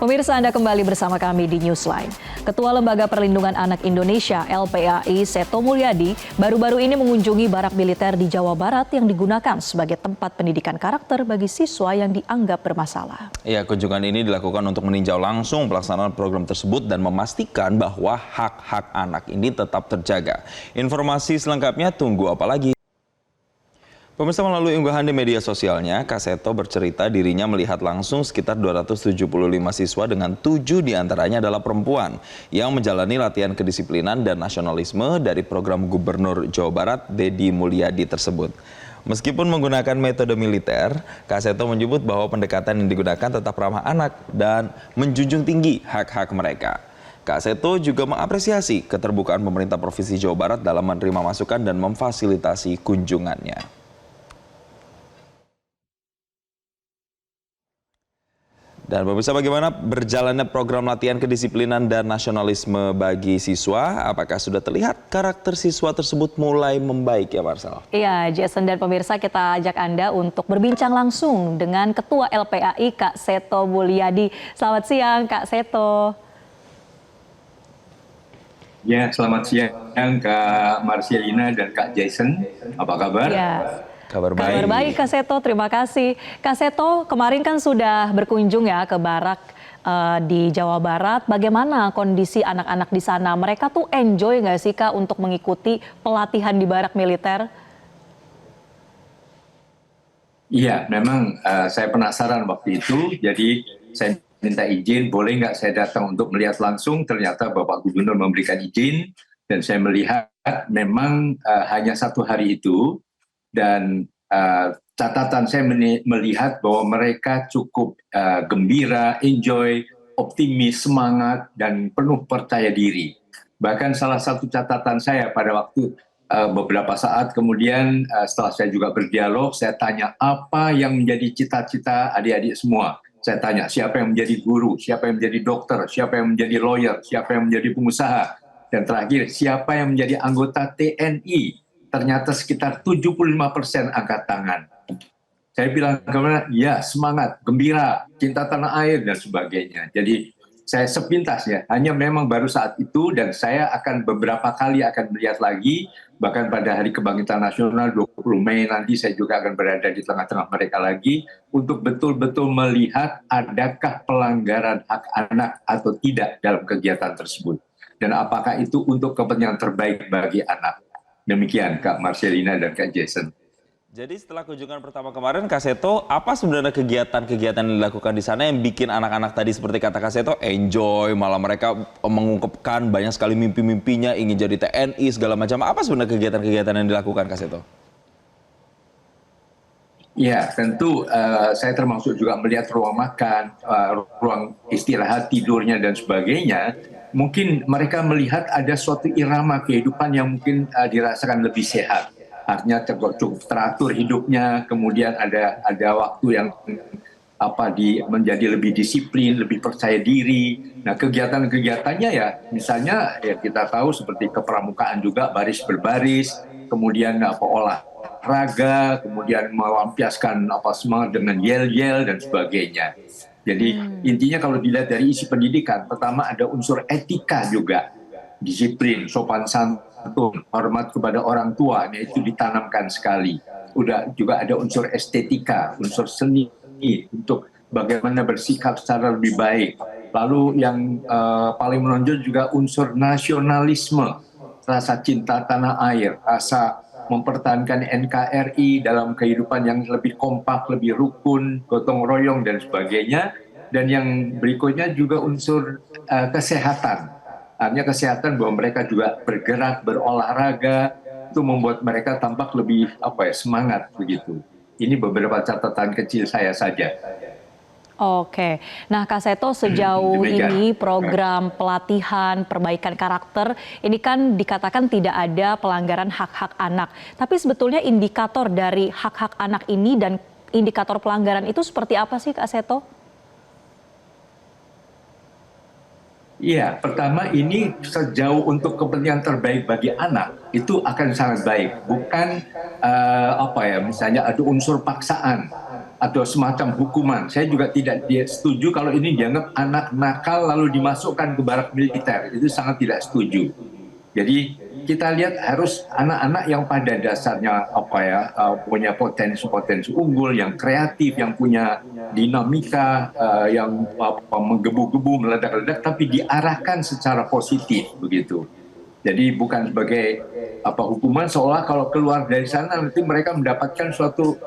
Pemirsa, Anda kembali bersama kami di Newsline. Ketua Lembaga Perlindungan Anak Indonesia (LPAI) Seto Mulyadi baru-baru ini mengunjungi barak militer di Jawa Barat yang digunakan sebagai tempat pendidikan karakter bagi siswa yang dianggap bermasalah. Ya, kunjungan ini dilakukan untuk meninjau langsung pelaksanaan program tersebut dan memastikan bahwa hak-hak anak ini tetap terjaga. Informasi selengkapnya tunggu apa lagi? Pemirsa, melalui unggahan di media sosialnya, Kak Seto bercerita dirinya melihat langsung sekitar 275 siswa dengan 7 diantaranya adalah perempuan yang menjalani latihan kedisiplinan dan nasionalisme dari program Gubernur Jawa Barat Deddy Mulyadi tersebut. Meskipun menggunakan metode militer, Kak Seto menyebut bahwa pendekatan yang digunakan tetap ramah anak dan menjunjung tinggi hak-hak mereka. Kak Seto juga mengapresiasi keterbukaan pemerintah Provinsi Jawa Barat dalam menerima masukan dan memfasilitasi kunjungannya. Dan pemirsa, bagaimana berjalannya program latihan kedisiplinan dan nasionalisme bagi siswa? Apakah sudah terlihat karakter siswa tersebut mulai membaik ya, Marcel? Iya, Jason dan pemirsa, kita ajak Anda untuk berbincang langsung dengan Ketua LPAI Kak Seto Mulyadi. Selamat siang Kak Seto. Ya, selamat siang Kak Marcelina dan Kak Jason. Apa kabar? Ya. Kabar baik. Kabar baik Kak Seto, terima kasih. Kak Seto kemarin kan sudah berkunjung ya ke barak di Jawa Barat. Bagaimana kondisi anak-anak di sana? Mereka tuh enjoy nggak sih Kak untuk mengikuti pelatihan di barak militer? Iya, memang saya penasaran waktu itu. Jadi saya minta izin, boleh nggak saya datang untuk melihat langsung. Ternyata Bapak Gubernur memberikan izin dan saya melihat memang hanya 1 hari itu. Dan catatan saya melihat bahwa mereka cukup gembira, enjoy, optimis, semangat, dan penuh percaya diri. Bahkan salah satu catatan saya pada waktu beberapa saat kemudian setelah saya juga berdialog, saya tanya apa yang menjadi cita-cita adik-adik semua. Saya tanya siapa yang menjadi guru, siapa yang menjadi dokter, siapa yang menjadi lawyer, siapa yang menjadi pengusaha. Dan terakhir, siapa yang menjadi anggota TNI. Ternyata sekitar 75% angkat tangan. Saya bilang kemana? Ya, semangat, gembira, cinta tanah air, dan sebagainya. Jadi saya sepintas ya, hanya memang baru saat itu dan saya akan beberapa kali akan melihat lagi, bahkan pada Hari Kebangkitan Nasional 20 Mei nanti saya juga akan berada di tengah-tengah mereka lagi untuk betul-betul melihat adakah pelanggaran hak anak atau tidak dalam kegiatan tersebut. Dan apakah itu untuk kepentingan terbaik bagi anak. Demikian Kak Marcelina dan Kak Jason. Jadi setelah kunjungan pertama kemarin, Kak Seto, apa sebenarnya kegiatan-kegiatan yang dilakukan di sana yang bikin anak-anak tadi seperti kata Kak Seto enjoy, malah mereka mengungkapkan banyak sekali mimpi-mimpinya ingin jadi TNI segala macam. Apa sebenarnya kegiatan-kegiatan yang dilakukan Kak Seto? Ya, tentu saya termasuk juga melihat ruang makan, ruang istirahat, tidurnya dan sebagainya. Mungkin mereka melihat ada suatu irama kehidupan yang mungkin dirasakan lebih sehat. Artinya cukup teratur hidupnya, kemudian ada waktu yang menjadi lebih disiplin, lebih percaya diri. Nah, kegiatan-kegiatannya ya misalnya ya kita tahu seperti kepramukaan juga baris berbaris, kemudian olahraga, kemudian melampiaskan semangat dengan yel-yel dan sebagainya. Jadi intinya kalau dilihat dari isi pendidikan, pertama ada unsur etika juga, disiplin, sopan santun, hormat kepada orang tua, itu ditanamkan sekali. Juga ada unsur estetika, unsur seni untuk bagaimana bersikap secara lebih baik. Lalu yang paling menonjol juga unsur nasionalisme, rasa cinta tanah air, rasa mempertahankan NKRI dalam kehidupan yang lebih kompak, lebih rukun, gotong royong dan sebagainya. Dan yang berikutnya juga unsur kesehatan. Artinya kesehatan bahwa mereka juga bergerak, berolahraga, itu membuat mereka tampak lebih semangat begitu. Ini beberapa catatan kecil saya saja. Oke, nah Kak Seto, sejauh ini program pelatihan perbaikan karakter ini kan dikatakan tidak ada pelanggaran hak-hak anak. Tapi sebetulnya indikator dari hak-hak anak ini dan indikator pelanggaran itu seperti apa sih Kak Seto? Iya, pertama ini sejauh untuk kepentingan terbaik bagi anak itu akan sangat baik. Bukan misalnya ada unsur paksaan atau semacam hukuman. Saya juga tidak setuju kalau ini dianggap anak nakal lalu dimasukkan ke barak militer. Itu sangat tidak setuju. Jadi kita lihat harus anak-anak yang pada dasarnya punya potensi-potensi unggul, yang kreatif, yang punya dinamika, yang menggebu-gebu, meledak-ledak, tapi diarahkan secara positif begitu. Jadi bukan sebagai hukuman seolah kalau keluar dari sana nanti mereka mendapatkan suatu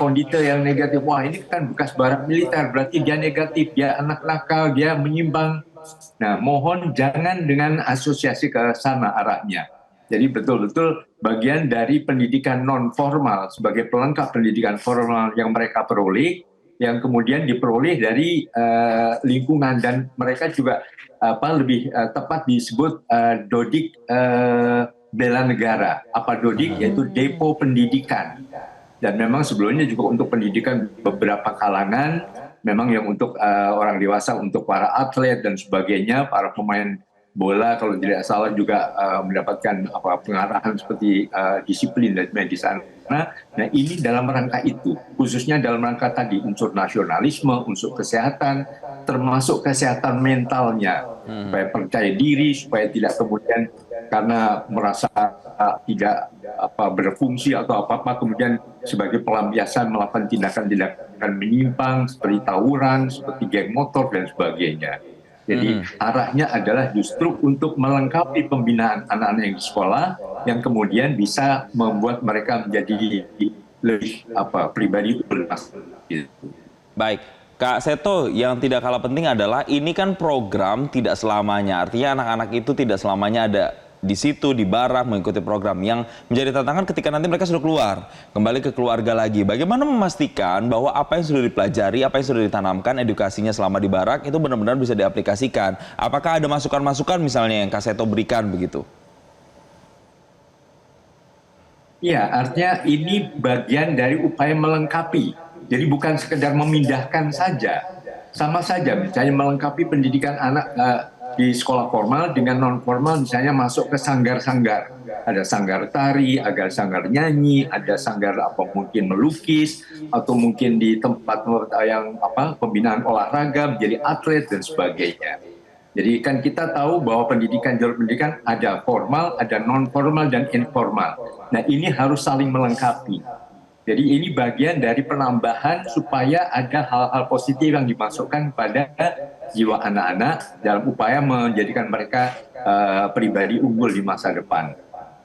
kondite yang negatif. Wah, ini kan bekas barak militer, berarti dia negatif, dia anak nakal, dia menyimpang. Nah, mohon jangan dengan asosiasi ke sana arahnya. Jadi betul-betul bagian dari pendidikan non formal sebagai pelengkap pendidikan formal yang mereka peroleh, yang kemudian diperoleh dari lingkungan, dan mereka juga lebih tepat disebut Dodik Bela Negara. Apa Dodik? Yaitu Depo Pendidikan. Dan memang sebelumnya juga untuk pendidikan beberapa kalangan, memang yang untuk orang dewasa, untuk para atlet dan sebagainya, para pemain bola kalau tidak salah juga mendapatkan pengarahan seperti disiplin dan di sana. Nah, ini dalam rangka itu, khususnya dalam rangka tadi unsur nasionalisme, unsur kesehatan, termasuk kesehatan mentalnya, supaya percaya diri, supaya tidak kemudian karena merasa tidak berfungsi atau apa-apa kemudian sebagai pelampiasan melakukan tindakan-tindakan menyimpang seperti tawuran, seperti geng motor dan sebagainya. Jadi arahnya adalah justru untuk melengkapi pembinaan anak-anak yang di sekolah, yang kemudian bisa membuat mereka menjadi lebih pribadi unggul. Baik, Kak Seto, yang tidak kalah penting adalah ini kan program tidak selamanya. Artinya anak-anak itu tidak selamanya ada di situ, di barak, mengikuti program. Yang menjadi tantangan ketika nanti mereka sudah keluar, kembali ke keluarga lagi. Bagaimana memastikan bahwa apa yang sudah dipelajari, apa yang sudah ditanamkan, edukasinya selama di barak, itu benar-benar bisa diaplikasikan? Apakah ada masukan-masukan misalnya yang Kak Seto berikan begitu? Iya, artinya ini bagian dari upaya melengkapi. Jadi bukan sekedar memindahkan saja. Sama saja, misalnya melengkapi pendidikan anak di sekolah formal dengan non formal, misalnya masuk ke sanggar-sanggar. Ada sanggar tari, ada sanggar nyanyi, ada sanggar mungkin melukis, atau mungkin di tempat yang pembinaan olahraga menjadi atlet dan sebagainya. Jadi kan kita tahu bahwa jalur pendidikan ada formal, ada non formal dan informal. Nah, ini harus saling melengkapi. Jadi ini bagian dari penambahan supaya ada hal-hal positif yang dimasukkan pada jiwa anak-anak dalam upaya menjadikan mereka pribadi unggul di masa depan.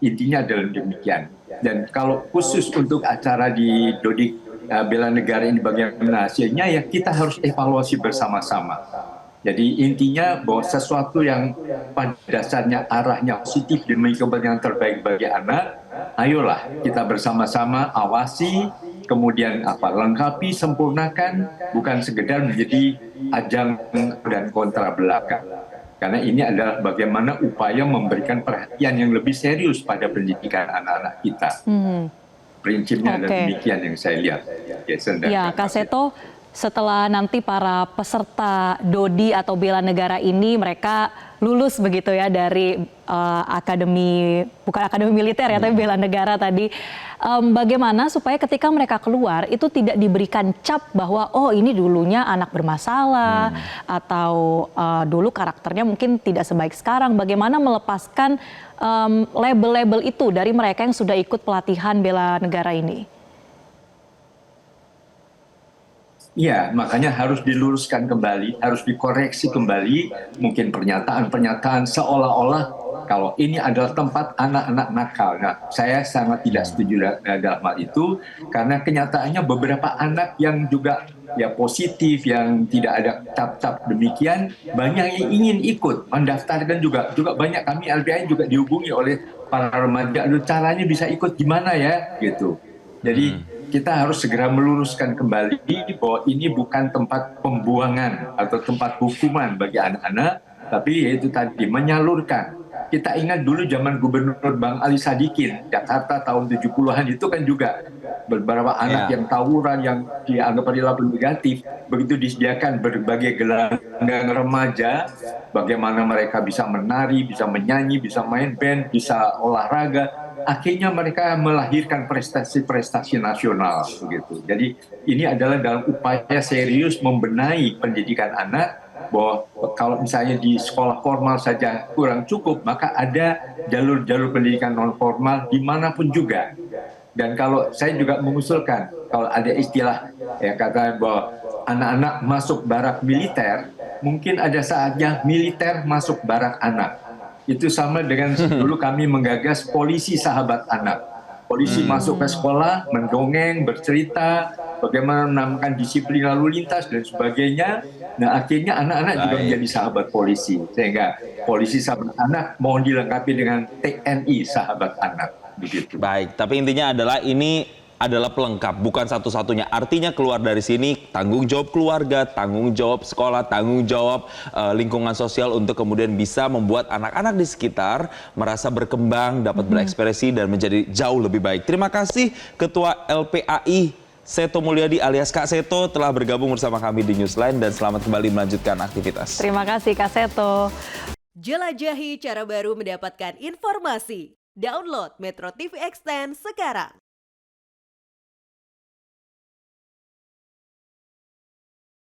Intinya adalah demikian. Dan kalau khusus untuk acara di Dodik Bela Negara ini bagaimana hasilnya, ya kita harus evaluasi bersama-sama. Jadi intinya bahwa sesuatu yang pada dasarnya arahnya positif demi kepentingan terbaik bagi anak, ayolah kita bersama-sama awasi, kemudian lengkapi, sempurnakan, bukan sekedar menjadi ajang dan kontra belaka. Karena ini adalah bagaimana upaya memberikan perhatian yang lebih serius pada pendidikan anak-anak kita. Prinsipnya adalah demikian yang saya lihat. Ya, Kak Seto, setelah nanti para peserta Dodi atau Bela Negara ini mereka lulus begitu ya dari bukan akademi militer ya, tapi Bela Negara tadi. Bagaimana supaya ketika mereka keluar itu tidak diberikan cap bahwa oh ini dulunya anak bermasalah atau dulu karakternya mungkin tidak sebaik sekarang. Bagaimana melepaskan label-label itu dari mereka yang sudah ikut pelatihan Bela Negara ini? Iya, makanya harus diluruskan kembali, harus dikoreksi kembali, mungkin pernyataan-pernyataan seolah-olah kalau ini adalah tempat anak-anak nakal. Nah, saya sangat tidak setuju dalam hal itu, karena kenyataannya beberapa anak yang juga positif, yang tidak ada cap-cap demikian, banyak yang ingin ikut, mendaftarkan juga banyak. Kami LPI juga dihubungi oleh para remaja, caranya bisa ikut gimana ya, gitu. Jadi kita harus segera meluruskan kembali bahwa ini bukan tempat pembuangan atau tempat hukuman bagi anak-anak, tapi yaitu tadi menyalurkan. Kita ingat dulu zaman Gubernur Bang Ali Sadikin, Jakarta tahun 70-an itu kan juga beberapa anak yang tawuran, yang dianggap perilaku negatif, begitu disediakan berbagai gelanggang remaja, bagaimana mereka bisa menari, bisa menyanyi, bisa main band, bisa olahraga, akhirnya mereka melahirkan prestasi-prestasi nasional begitu. Jadi ini adalah dalam upaya serius membenahi pendidikan anak, bahwa kalau misalnya di sekolah formal saja kurang cukup, maka ada jalur-jalur pendidikan non formal dimanapun juga. Dan kalau saya juga mengusulkan, kalau ada istilah ya kata bahwa anak-anak masuk barak militer, mungkin ada saatnya militer masuk barak anak. Itu sama dengan dulu kami menggagas polisi sahabat anak. Polisi masuk ke sekolah, mendongeng, bercerita, bagaimana menanamkan disiplin lalu lintas dan sebagainya. Nah akhirnya anak-anak juga menjadi sahabat polisi. Sehingga polisi sahabat anak mohon dilengkapi dengan TNI sahabat anak. Begitu. Baik, tapi intinya adalah ini adalah pelengkap, bukan satu-satunya. Artinya keluar dari sini tanggung jawab keluarga, tanggung jawab sekolah, tanggung jawab lingkungan sosial untuk kemudian bisa membuat anak-anak di sekitar merasa berkembang, dapat berekspresi dan menjadi jauh lebih baik. Terima kasih Ketua LPAI Seto Mulyadi alias Kak Seto telah bergabung bersama kami di Newsline dan selamat kembali melanjutkan aktivitas. Terima kasih Kak Seto. Jelajahi cara baru mendapatkan informasi. Download Metro TV Extend sekarang.